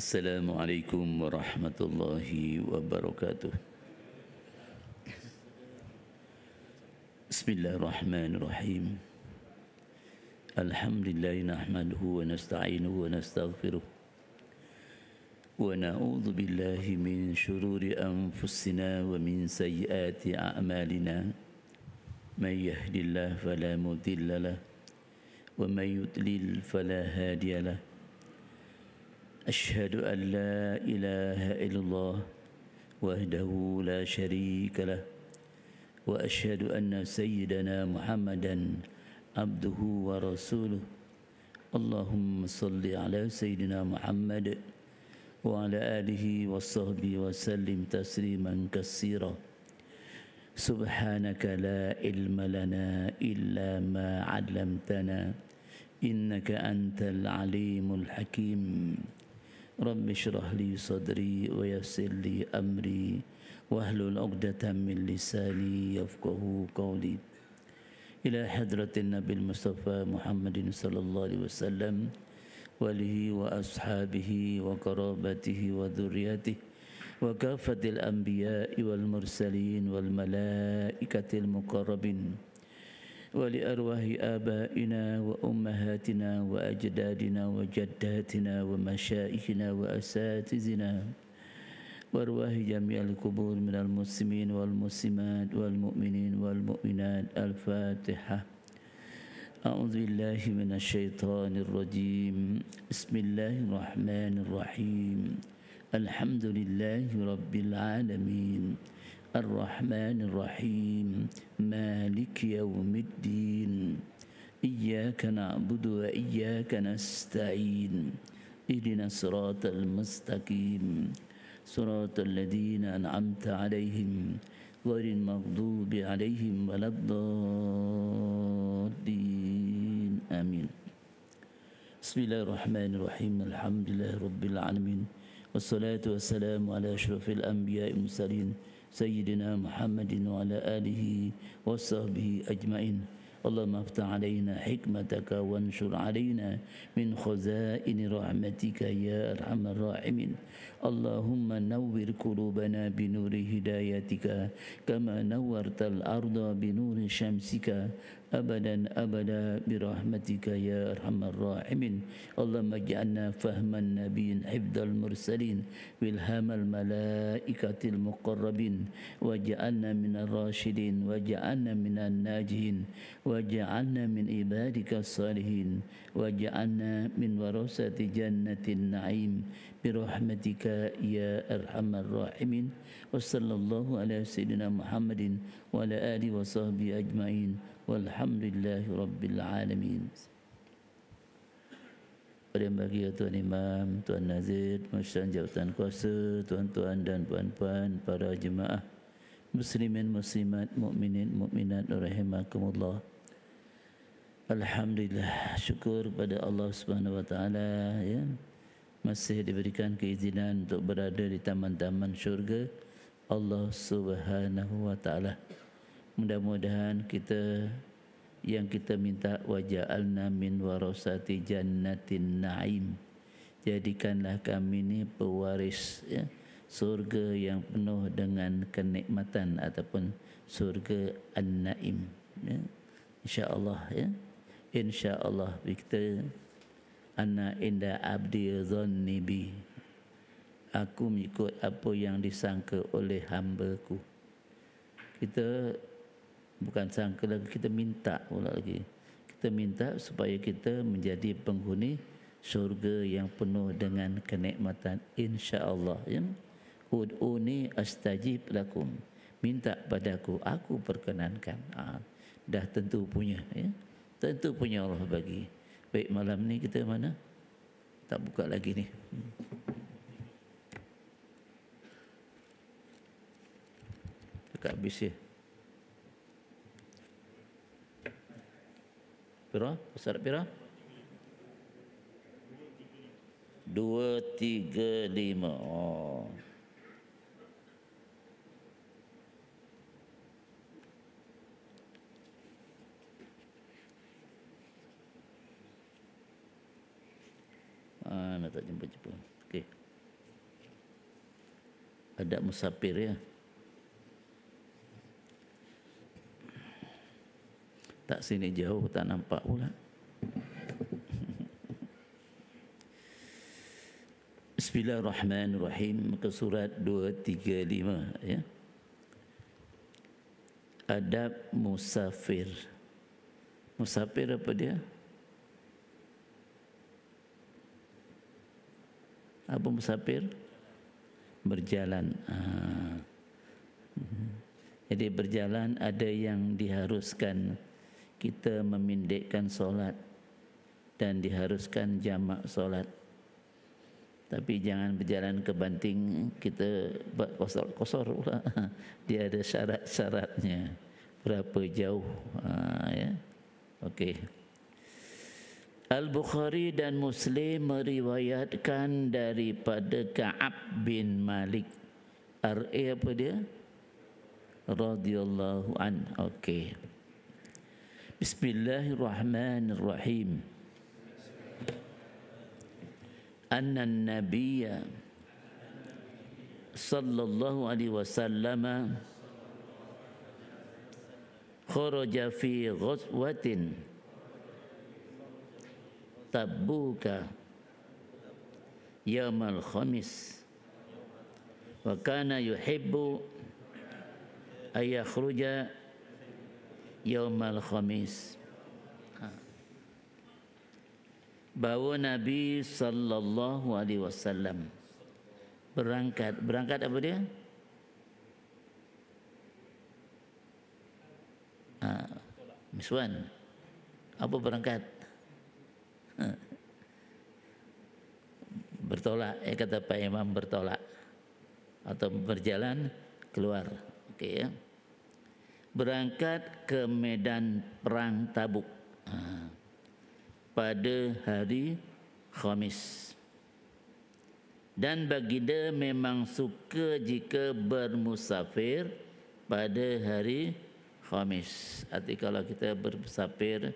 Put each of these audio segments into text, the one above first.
Assalamualaikum warahmatullahi wabarakatuh. Bismillahirrahmanirrahim. Alhamdulillah nahmaduhu wa nasta'inuhu wa nastaghfiruh. Wa na'udzu billahi min shururi anfusina wa min sayyiati a'malina. May yahdihillahu fala mudilla lahu wa may yudlil fala hadiya lahu. أشهد أن لا إله إلا الله وحده لا شريك له وأشهد أن سيدنا محمدا عبده ورسوله اللهم صل على سيدنا محمد وعلى آله وصحبه وسلم تسليما كثيرا سبحانك لا علم لنا إلا ما علمتنا إنك أنت العليم الحكيم رب اشرح لي صدري ويسر لي أمري واحلل عقدة من لساني يفقهوا قولي إلى حضرة النبي المصطفى محمد صلى الله عليه وسلم وآله وأصحابه وقرابته وذريته وكافة الأنبياء والمرسلين والملائكة المقربين ولأرواح آبائنا وأمهاتنا وأجدادنا وجداتنا ومشائخنا وأساتذتنا وأرواح جميع القبور من المسلمين والمسلمات والمؤمنين والمؤمنات الفاتحة أعوذ بالله من الشيطان الرجيم بسم الله الرحمن الرحيم الحمد لله رب العالمين الرحمن الرحيم مالك يوم الدين إياك نعبد وإياك نستعين اهدنا الصراط المستقيم صراط الذين أنعمت عليهم غير المغضوب عليهم ولا الضالين آمين بسم الله الرحمن الرحيم الحمد لله رب العالمين والصلاة والسلام على أشرف الأنبياء المرسلين سيدنا محمد وعلى آله وصحبه أجمعين اللهم افتح علينا حكمتك وانشر علينا من خزائن رحمتك يا أرحم الراحمين اللهم نور قلوبنا بنور هدايتك كما نورت الأرض بنور شمسك أبدا أبدا برحمتك يا أرحم الراحمين اللهم اجعلنا فهم النبيين حفظ المرسلين والهام الملائكة المقربين واجعلنا من الراشدين واجعلنا من الناجين واجعلنا من عبادك الصالحين واجعلنا من ورثة جنة النعيم برحمتك يا أرحم الراحمين وصلى الله على سيدنا محمد وعلى آله وصحبه أجمعين walhamdulillahi rabbil alamin. Pada bagi Tuan Imam, Tuan Nazir, Masyarakat Jabatan Kuasa, tuan-tuan dan puan-puan, para jemaah muslimin muslimat, mukminin mukminat rahimakumullah. Alhamdulillah, syukur kepada Allah Subhanahu wa taala ya. Masih diberikan keizinan untuk berada di taman-taman syurga Allah Subhanahu wa taala. Mudah-mudahan kita yang kita minta waja'alna min warasati jannatin na'im, jadikanlah kami ni pewaris ya, surga yang penuh dengan kenikmatan ataupun surga an-na'im ya. InsyaAllah ya, InsyaAllah kita ana inda abdi dhanni bi, aku mengikut apa yang disangka oleh hamba-Ku. Kita bukan sangka lagi, kita minta pula lagi. Kita minta supaya kita menjadi penghuni syurga yang penuh dengan kenikmatan, insya-Allah ya. Ud'uni astajib lakum, minta padaku aku perkenankan. Dah tentu punya ya. Tentu punya Allah bagi. Baik, malam ni kita mana? Tak buka lagi ni. Dekat habis ya. Pira? Besar pira? 235. Oh. Nak tak jumpa-jumpa. Okey. adab musafir ya. Tak sini jauh tak nampak pula. Bismillahirrahmanirrahim. Muka surat 235 ya. Adab musafir. Musafir apa dia? Apa musafir? Berjalan. Jadi berjalan ada yang diharuskan kita memendekkan solat dan diharuskan jamak solat. Tapi jangan berjalan ke banting kita buat kosor-kosor pula. Dia ada syarat-syaratnya. Berapa jauh ya. Okey. Al-Bukhari dan Muslim meriwayatkan daripada Ka'ab bin Malik. RA apa dia? Radhiyallahu an. Okey. Bismillahirrahmanirrahim. Anna an-nabiyya sallallahu alaihi wasallam kharaja fi ghazwatin Tabuka yaumal khamis wa kana yuhibbu ay yakhruja yaumal khamis. Bahawa Nabi sallallahu alaihi wasallam berangkat apa dia? Miswan. Apa berangkat? Bertolak, kata Pak Imam, bertolak atau berjalan keluar. Okey ya. Berangkat ke medan perang Tabuk pada hari Khamis. Dan baginda memang suka jika bermusafir pada hari Khamis. Arti kalau kita bermusafir,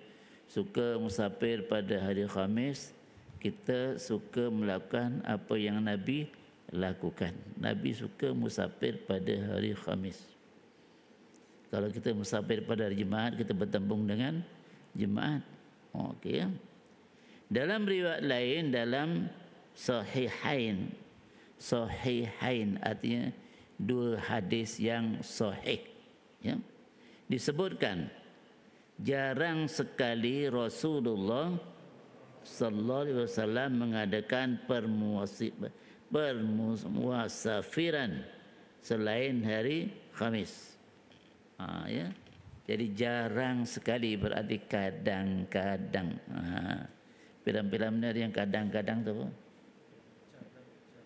suka musafir pada hari Khamis, kita suka melakukan apa yang Nabi lakukan. Nabi suka musafir pada hari Khamis. Kalau kita musafir pada hari Jumaat, kita bertembung dengan Jumaat. Okey ya. Dalam riwayat lain, dalam Sahihain artinya dua hadis yang sahih ya, disebutkan jarang sekali Rasulullah sallallahu alaihi wasallam mengadakan permusafiran selain hari Khamis. Ya. Jadi jarang sekali, berarti kadang-kadang. Film-film ni ada yang kadang-kadang tu apa?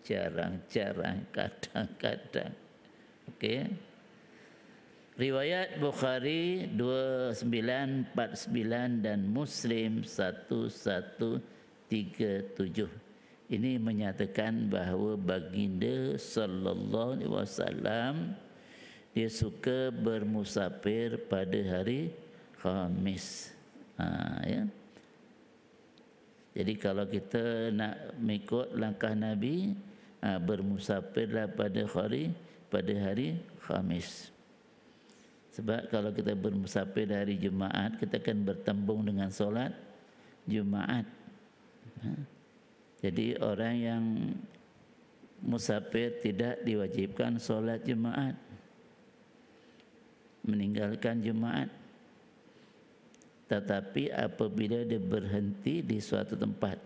Jarang-jarang, kadang-kadang. Okey. Riwayat Bukhari 2949 dan Muslim 1137. Ini menyatakan bahawa baginda sallallahu alaihi wasallam dia suka bermusafir pada hari Khamis. Ya. Jadi kalau kita nak mengikut langkah Nabi, bermusafirlah pada hari Khamis. Sebab kalau kita bermusafir hari Jumaat, kita akan bertembung dengan solat Jumaat. Jadi orang yang musafir tidak diwajibkan solat Jumaat, meninggalkan Jumaat. Tetapi apabila dia berhenti di suatu tempat,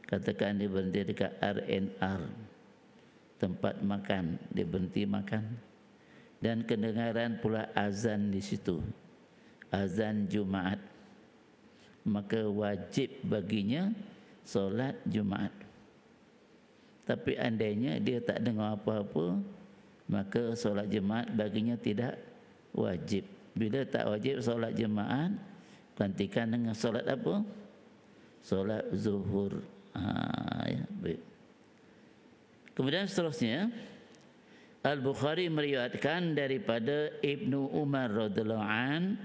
katakan dia berhenti dekat R&R, tempat makan, dia berhenti makan, dan kedengaran pula azan di situ, azan Jumaat, maka wajib baginya solat Jumaat. Tapi andainya dia tak dengar apa-apa, maka solat Jumaat baginya tidak wajib. Bila tak wajib solat Jumaat, gantikan dengan solat apa? Solat zuhur. Ya, baik. Kemudian seterusnya, Al-Bukhari meriwayatkan daripada Ibnu Umar radhiyallahu an,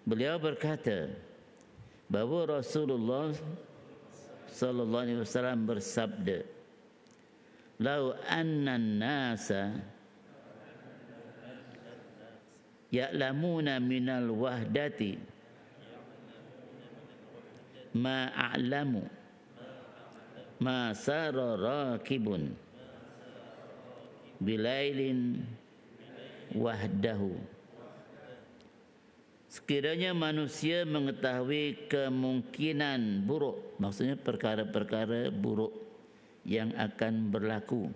beliau berkata bahawa Rasulullah sallallahu alaihi wasallam bersabda, lau annan nasa ya'lamuna minal wahdati ma a'lamu ma sara rakibun bilailin wahdahu. Sekiranya manusia mengetahui kemungkinan buruk, maksudnya perkara-perkara buruk yang akan berlaku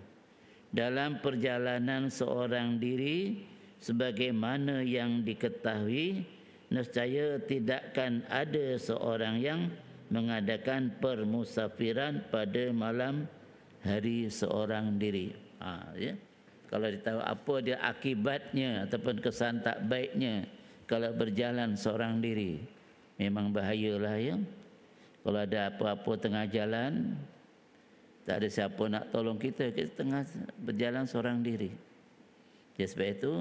dalam perjalanan seorang diri sebagaimana yang diketahui, nescaya tidakkan ada seorang yang mengadakan permusafiran pada malam hari seorang diri. Ya. Kalau ditahu apa dia akibatnya ataupun kesan tak baiknya kalau berjalan seorang diri, memang bahayalah ya. Kalau ada apa-apa tengah jalan, tak ada siapa nak tolong kita, kita tengah berjalan seorang diri. Jadi sebab itu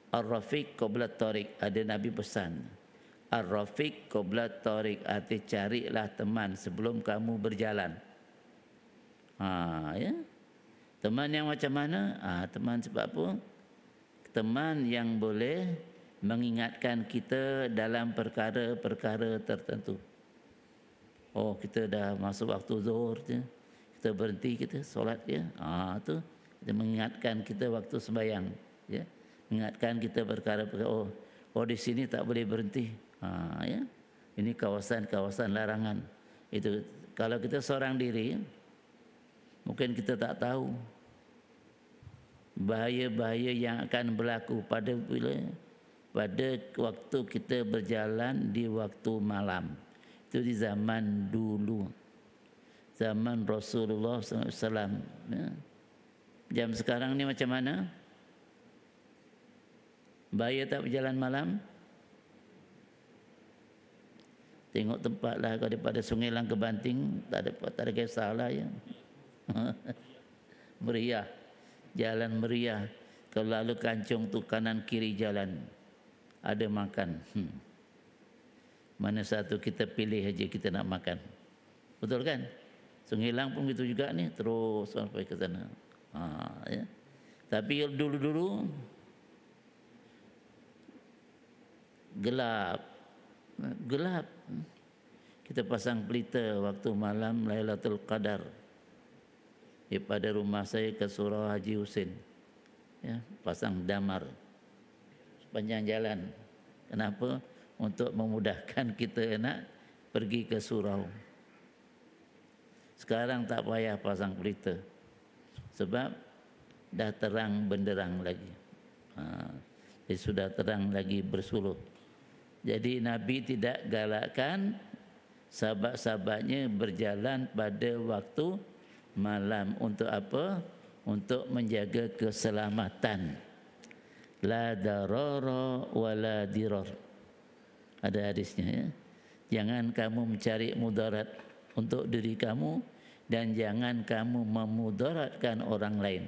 Ar-Rafiq qabla Tariq, ada Nabi pesan. Ar-Rafiq qabla Tariq, arti carilah teman sebelum kamu berjalan. Ya. Teman yang macam mana? Teman sebab apa? Teman yang boleh mengingatkan kita dalam perkara-perkara tertentu. Oh, kita dah masuk waktu zuhur je, kita berhenti, kita solat ya. Tu dia mengingatkan kita waktu sembahyang ya. Mengingatkan kita perkara-perkara, oh di sini tak boleh berhenti. Ya. Ini kawasan-kawasan larangan. Itu kalau kita seorang diri, mungkin kita tak tahu bahaya-bahaya yang akan berlaku pada waktu kita berjalan di waktu malam. Itu di zaman dulu, zaman Rasulullah SAW. Ya. Jam sekarang ni macam mana? Bahaya tak berjalan malam? Tengok tempat lah, kalau daripada Sungai Langka Banting, tak ada kisahlah ya. Meriah, jalan meriah. Kalau lalu kancung tu kanan kiri jalan, ada makan. Mana satu kita pilih aja kita nak makan. Betul kan? Sungai Lang pun begitu juga ni, terus sampai ke sana. Ya. Tapi dulu-dulu gelap. Kita pasang pelita waktu malam Lailatul Qadar daripada rumah saya ke Surau Haji Husin. Ya, pasang damar sepanjang jalan. Kenapa? Untuk memudahkan kita nak pergi ke surau. Sekarang tak payah pasang pelita sebab dah terang benderang lagi. Jadi sudah terang lagi bersuluh. Jadi Nabi tidak galakkan sahabat-sahabatnya berjalan pada waktu malam. Untuk apa? Untuk menjaga keselamatan. La darara wa la dirar. Ada hadisnya ya. Jangan kamu mencari mudarat untuk diri kamu dan jangan kamu memudaratkan orang lain.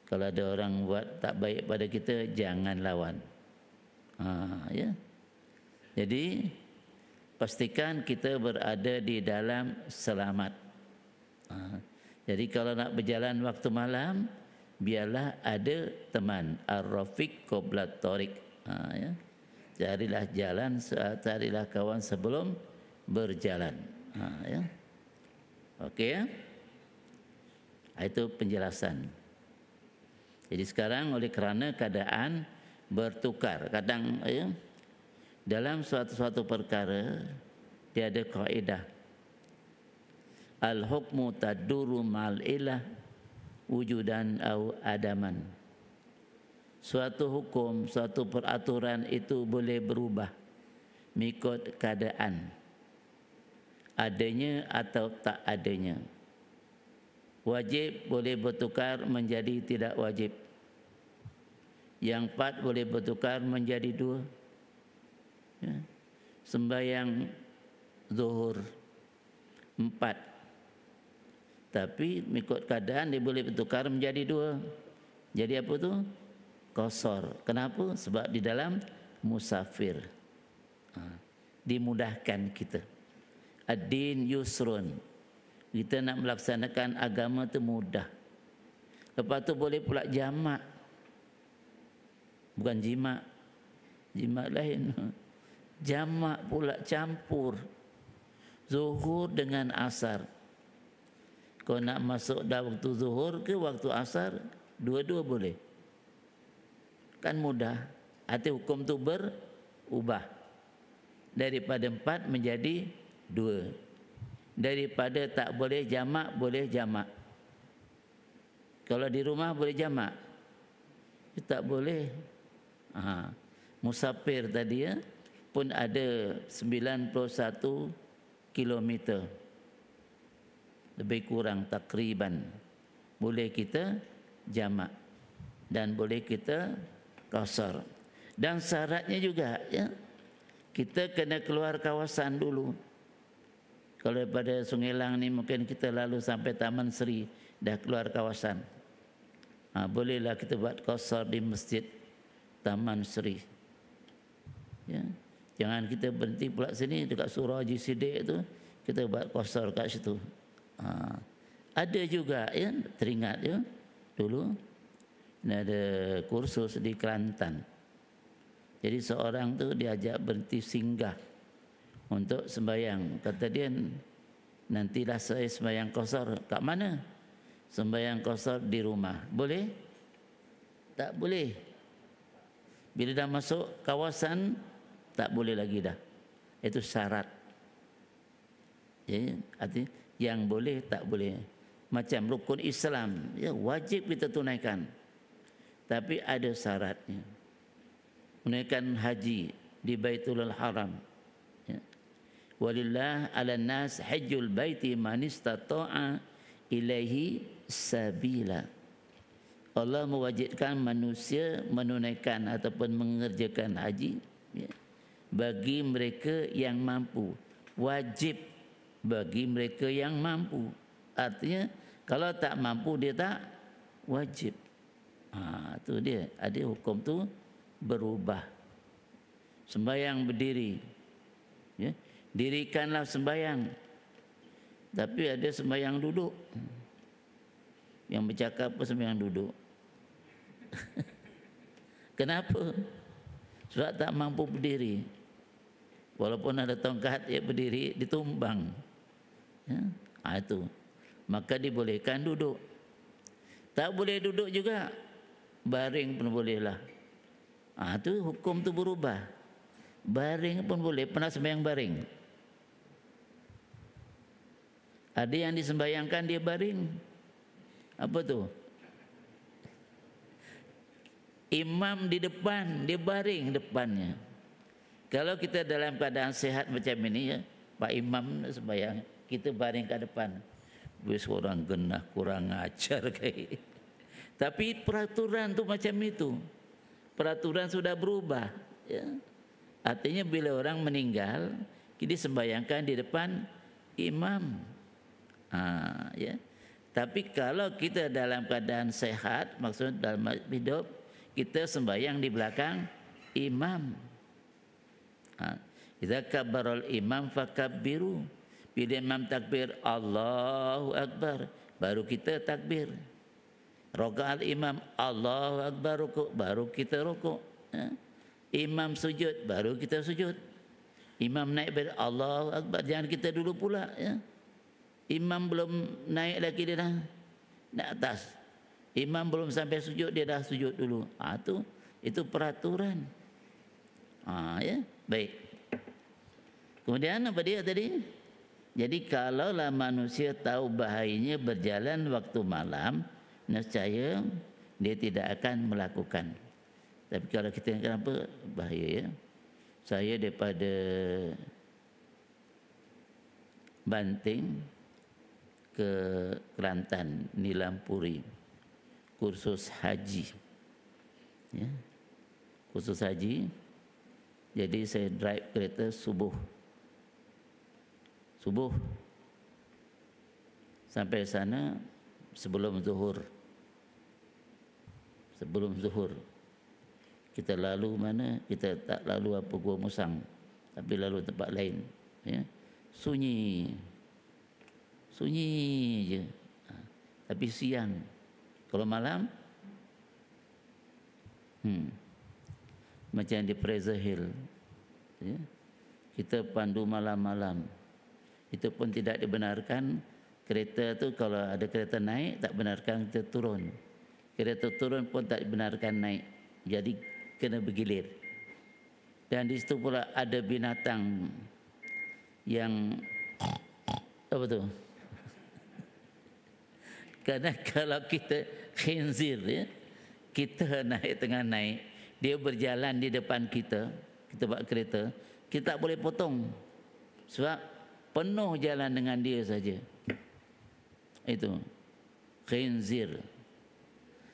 Kalau ada orang buat tak baik pada kita, jangan lawan. Ya. Jadi pastikan kita berada di dalam selamat. Jadi kalau nak berjalan waktu malam, biarlah ada teman. Ar-Rafiq qabla Tariq. Ya. Carilah jalan, carilah kawan sebelum berjalan. Ya. Okey ya. Itu penjelasan. Jadi sekarang oleh kerana keadaan bertukar, kadang ya, dalam suatu perkara dia ada kaedah. Al-hukmu taduru ma'al ilah wujudan au adaman. Suatu hukum, suatu peraturan itu boleh berubah mengikut keadaan, adanya atau tak adanya. Wajib boleh bertukar menjadi tidak wajib. Yang 4 boleh bertukar menjadi 2. Ya. Sembahyang zuhur 4, tapi mengikut keadaan dia boleh bertukar menjadi 2. Jadi apa tu? Qasar. Kenapa? Sebab di dalam musafir. Dimudahkan kita. Ad-din yusrun Kita nak melaksanakan agama tu mudah. Lepas tu boleh pula jamak. Bukan jimat. Jimat lain. Jamak pula, campur. Zuhur dengan asar. Kau nak masuk dah waktu zuhur ke waktu asar, dua-dua boleh. Kan mudah. Arti hukum tu berubah. Daripada 4 menjadi 2. Daripada tak boleh jamak, boleh jamak. Kalau di rumah boleh jamak. Tak boleh. Musafir tadi ya, pun ada 91 kilometer. Lebih kurang takriban. Boleh kita jamak. Dan boleh kita qasar. Dan syaratnya juga ya, kita kena keluar kawasan dulu. Kalau daripada Sungai Lang ni mungkin kita lalu sampai Taman Seri, dah keluar kawasan. Bolehlah kita buat qasar di masjid Taman Seri. Ya. Jangan kita berhenti pula sini dekat Surau Haji Siddiq tu, kita buat qasar kat situ. Ada juga ya, teringat ya, dulu ada kursus di Kelantan. Jadi seorang tu diajak berhenti singgah untuk sembahyang. Kata dia, nantilah saya sembahyang qasar. Kat mana? Sembahyang qasar di rumah. Boleh? Tak boleh. Bila dah masuk kawasan, tak boleh lagi dah. Itu syarat. Ya, artinya yang boleh tak boleh. Macam rukun Islam, ya, wajib kita tunaikan. Tapi ada syaratnya. Menunaikan haji di Baitulul Haram. Ya. Walillah 'alan nas hajjul baiti man istata'a ilaihi sabila. Allah mewajibkan manusia menunaikan ataupun mengerjakan haji ya, bagi mereka yang mampu. Wajib bagi mereka yang mampu. Artinya kalau tak mampu dia tak wajib. Tu dia. Ada hukum tu berubah. Sembahyang berdiri. Ya. Dirikanlah sembahyang. Tapi ada sembahyang duduk. Yang bercakap apa sembahyang duduk. Kenapa? Sebab tak mampu berdiri. Walaupun ada tongkat dia berdiri, ditumbang. Ya. Itu. Maka dibolehkan duduk. Tak boleh duduk juga, baring pun bolehlah. Itu hukum tu berubah. Baring pun boleh. Pernah sembahyang baring? Ada yang disembayangkan dia baring. Apa tu? Imam di depan, dia baring depannya. Kalau kita dalam keadaan sehat macam ini ya, Pak Imam sembahyang, kita baring kat depan. Wis orang genah kurang ajar kayak. Tapi peraturan tu macam itu. Peraturan sudah berubah ya. Artinya bila orang meninggal, kita sembahyangkan di depan imam. Ya. Tapi kalau kita dalam keadaan sehat, maksud dalam hidup, kita sembahyang di belakang imam. Idza kabbarul imam fakabbiru. Bila imam takbir Allahu Akbar, baru kita takbir. Rakaat imam Allahu Akbar, rukuk, baru kita rukuk. Ya. Imam sujud, baru kita sujud. Imam naik ber Allahu Akbar, jangan kita dulu pula ya. Imam belum naik lagi dia dah naik atas. Imam belum sampai sujud dia dah sujud dulu. Itu peraturan. Ya, baik. Kemudian apa dia tadi? Jadi kalaulah manusia tahu bahayanya berjalan waktu malam, nescaya dia tidak akan melakukan. Tapi kalau kita kenapa bahaya ya? Saya daripada Banting ke Kelantan, Nilampuri, kursus haji. Ya. Kursus haji. Jadi saya drive kereta subuh sampai sana sebelum zuhur. Kita lalu mana? Kita tak lalu apa Gua Musang, tapi lalu tempat lain ya. Sunyi sunyi je. Tapi siang. Kalau malam, macam di Fraser Hill, ya, kita pandu malam-malam. Itu pun tidak dibenarkan. Kereta tu kalau ada kereta naik, tak benarkan kita turun. Kereta turun pun tak dibenarkan naik. Jadi kena bergilir. Dan di situ pula ada binatang yang apa tu? Kerana kalau kita khinzir, ya, kita naik tengah naik, dia berjalan di depan kita, kita bawa kereta, kita tak boleh potong. Sebab penuh jalan dengan dia saja. Itu khinzir.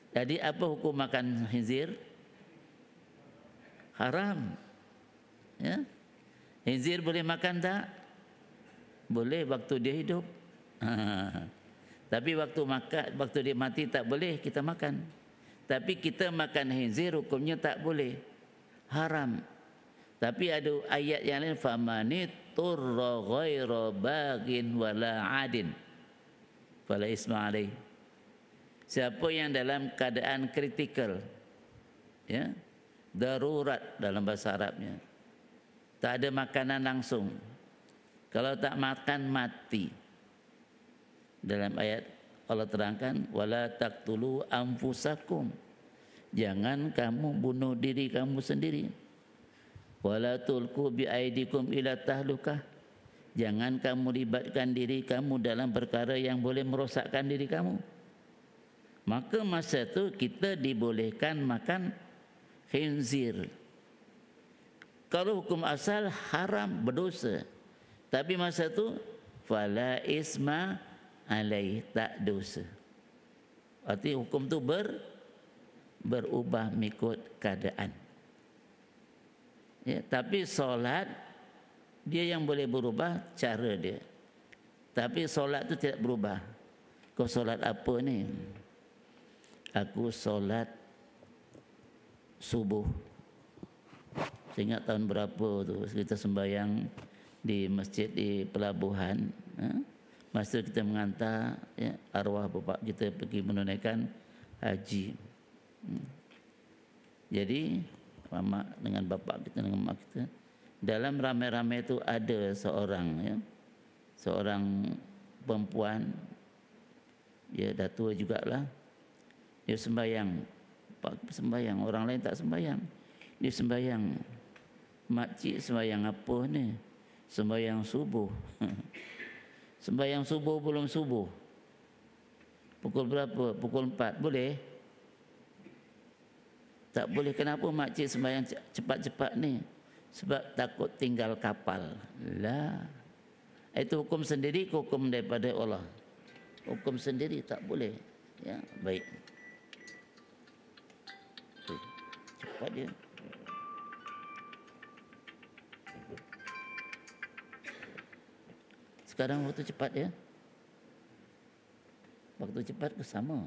Jadi apa hukum makan khinzir? Haram. Ya. Khinzir boleh makan tak? Boleh waktu dia hidup. Tapi waktu dia mati tak boleh kita makan. Tapi kita makan khinzir hukumnya tak boleh. Haram. Tapi ada ayat yang lain, famanit turra ghaira bagin wala adin fala isma alaih. Siapa yang dalam keadaan kritikal, ya, darurat dalam bahasa Arabnya, tak ada makanan langsung, kalau tak makan mati. Dalam ayat Allah terangkan, wala taqtulu anfusakum, jangan kamu bunuh diri kamu sendiri. Wala tulqu bi aidikum ila tahlukah, jangan kamu libatkan diri kamu dalam perkara yang boleh merosakkan diri kamu. Maka masa itu kita dibolehkan makan khinzir. Kalau hukum asal haram, berdosa. Tapi masa itu fala isma alaih, tak dosa. Arti hukum tu berubah mengikut keadaan. Ya, tapi solat dia yang boleh berubah cara dia. Tapi solat tu tidak berubah. Kau solat apa ni? Aku solat subuh. Saya ingat tahun berapa tu kita sembahyang di masjid di pelabuhan. Masa kita mengantar, ya, arwah bapa kita pergi menunaikan haji. Jadi mama dengan bapa kita dengan mak kita, dalam ramai-ramai itu ada seorang, ya, seorang perempuan, dia dah tua jugalah. Dia sembahyang, pak sembahyang, orang lain tak sembahyang. Dia sembahyang. Makcik sembahyang apa ni? Sembahyang subuh. Sembahyang subuh belum subuh. Pukul berapa? Pukul 4. Boleh? Tak boleh. Kenapa makcik sembahyang cepat-cepat ni? Sebab takut tinggal kapal. Lah. Itu hukum sendiri, hukum daripada Allah. Hukum sendiri tak boleh. Ya, baik. Cepat dia. Sekarang waktu cepat ya. Waktu cepat ke sama?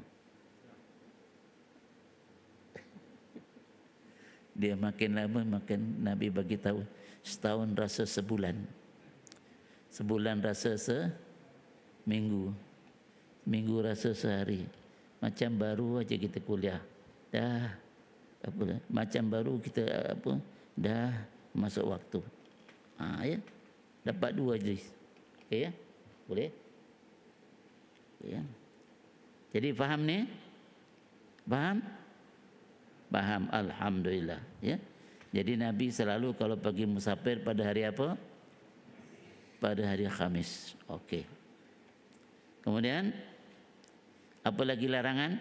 Dia makin lama makin Nabi bagi tahu, setahun rasa sebulan. Sebulan rasa seminggu. Minggu rasa sehari. Macam baru aja kita kuliah. Dah apa? Macam baru kita apa? Dah masuk waktu. Ya. Dapat 2 juz. Okey ya? Boleh? Ya. Jadi faham ni? Faham? Faham, alhamdulillah, ya. Jadi Nabi selalu kalau pergi musafir pada hari apa? Pada hari Khamis. Okey. Kemudian apa lagi larangan?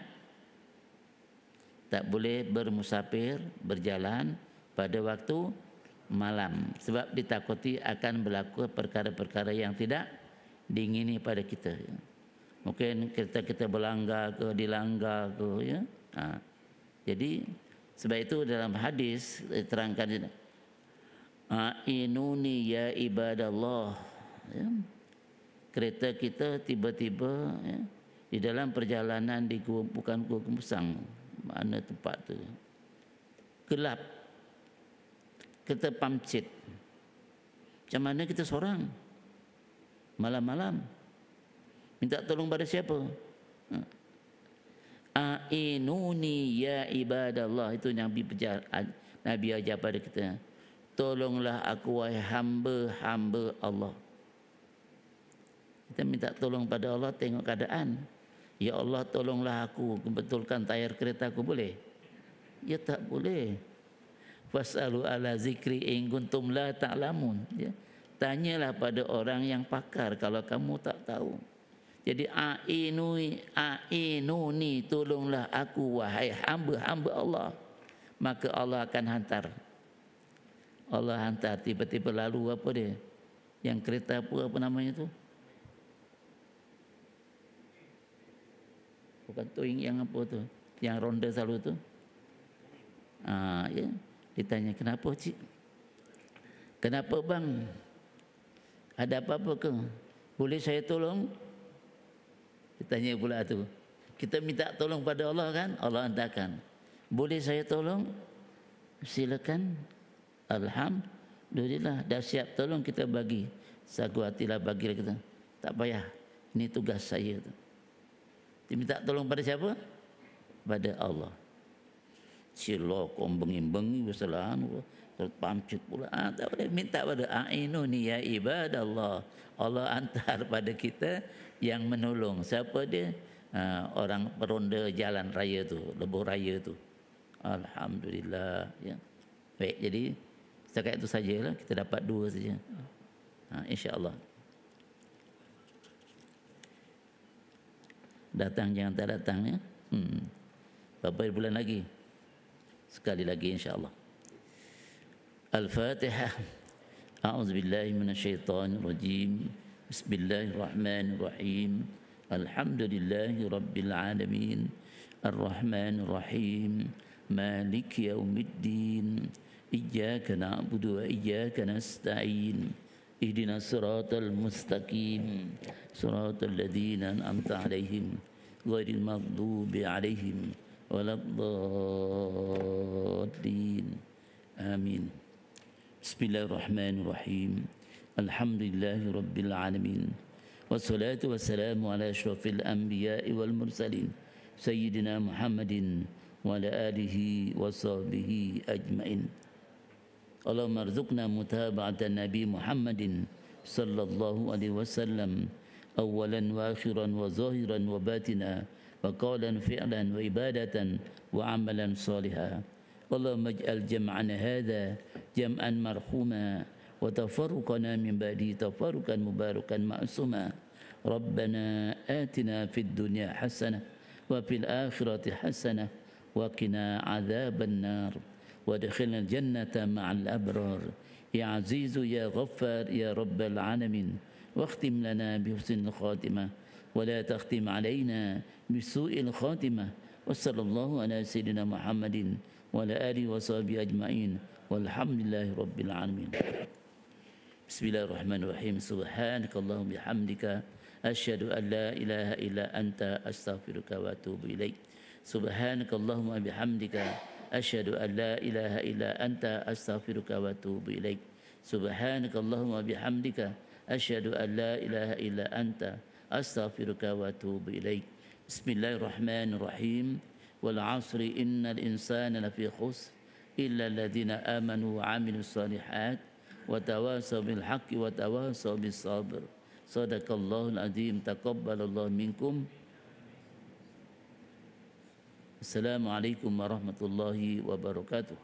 Tak boleh bermusafir, berjalan pada waktu malam, sebab ditakuti akan berlaku perkara-perkara yang tidak diingini pada kita. Mungkin kita berlanggar ke, dilanggar ke, ya. Jadi sebab itu dalam hadis diterangkan, inuni ya ibadallah, ya. Kereta kita tiba-tiba, ya, di dalam perjalanan di gua, bukan Gua Gembusang, mana tempat tu, gelap, kita pamcit. Macam mana kita seorang malam-malam? Minta tolong pada siapa? A'inuni ya ibadallah, itu Nabi ajar pada kita. Tolonglah aku wahai hamba-hamba Allah. Kita minta tolong pada Allah, tengok keadaan. Ya Allah, tolonglah aku betulkan tayar kereta aku, boleh? Ya tak boleh. Fasalu ala zikri in kuntum la ta'lamun, ya. Tanyalah pada orang yang pakar kalau kamu tak tahu. Jadi a'inuni, tolonglah aku wahai hamba-hamba Allah. Maka Allah akan hantar. Allah hantar, tiba-tiba lalu apa dia? Yang kereta apa namanya tu? Bukan Toing, yang apa tu? Yang ronda selalu tu. Ya. Ditanya, kenapa cik? Kenapa bang? Ada apa-apa ke? Boleh saya tolong? Ditanya pula tu. Kita minta tolong pada Allah kan? Allah hantarkan. Boleh saya tolong? Silakan. Alhamdulillah, dah siap tolong kita bagi. Sagu hatilah bagilah kita. Tak payah. Ini tugas saya tu. Minta tolong pada siapa? Pada Allah. Silok bengi-bengi bersalaan, terpamcut pula. Tak boleh, minta pada a'inuni ya ibadallah. Allah hantar pada kita yang menolong. Siapa dia? Orang peronda jalan raya tu, lebuh raya tu. Alhamdulillah, ya. Baik, jadi setakat itu sajalah, kita dapat 2 saja. Insya-Allah. Datang jangan tak datang, ya. Berapa bulan lagi? Sekali lagi insya-Allah. Al-Fatihah. A'udzubillahi minasyaitonirrajim. Bismillahirrahmanirrahim. Alhamdulillahi rabbil alamin. Ar-Rahmanir-Rahim. Maliki yaumiddin. Iyyaka na'budu wa iyyaka nasta'in. Ihdinas siratal mustaqim. Siratal ladzina an'amta 'alaihim ghairil maghdubi 'alaihim waladdallin. Amin. Bismillahirrahmanirrahim. Alhamdulillahi rabbil alamin. Wassalatu wassalamu ala asyrafil anbiya'i wal mursalin sayyidina Muhammadin wa ala alihi wa sahbihi ajmain. Allahumma arzuqna mutaba'atan Nabi Muhammadin sallallahu alaihi wasallam awalan wa akhiran wa zahiran wa batina wa qawlan fi'lan wa ibadatan wa amalan salihah. Allahumma ij'al jam'ana hadha jam'an marhuma wa tafarruqana min ba'di tafarruqan mubarakan ma'suma. Rabbana atina fid dunya hasanah wa fil akhirati hasanah wa qina adzaban nar. وادخلنا الجنة مع الأبرار يا عزيز يا غفار يا رب العالمين. واختم لنا بحسن الخاتمة ولا تختم علينا بسوء الخاتمة. وصلى الله على سيدنا محمد وعلى آله وصحبه أجمعين والحمد لله رب العالمين. بسم الله الرحمن الرحيم. سبحانك اللهم بحمدك أشهد أن لا إله إلا أنت أستغفرك وأتوب إليك. سبحانك اللهم بحمدك أشهد أن لا إله إلا أنت أستغفرك وأتوب إليك. سبحانك اللهم وبحمدك أشهد أن لا إله إلا أنت أستغفرك وأتوب إليك. بسم الله الرحمن الرحيم. والعصر إن الإنسان لفي خسر إلا الذين آمنوا وعملوا الصالحات وتواصوا بالحق وتواصوا بالصبر. صدق الله العظيم. تقبل الله منكم. Assalamualaikum warahmatullahi wabarakatuh.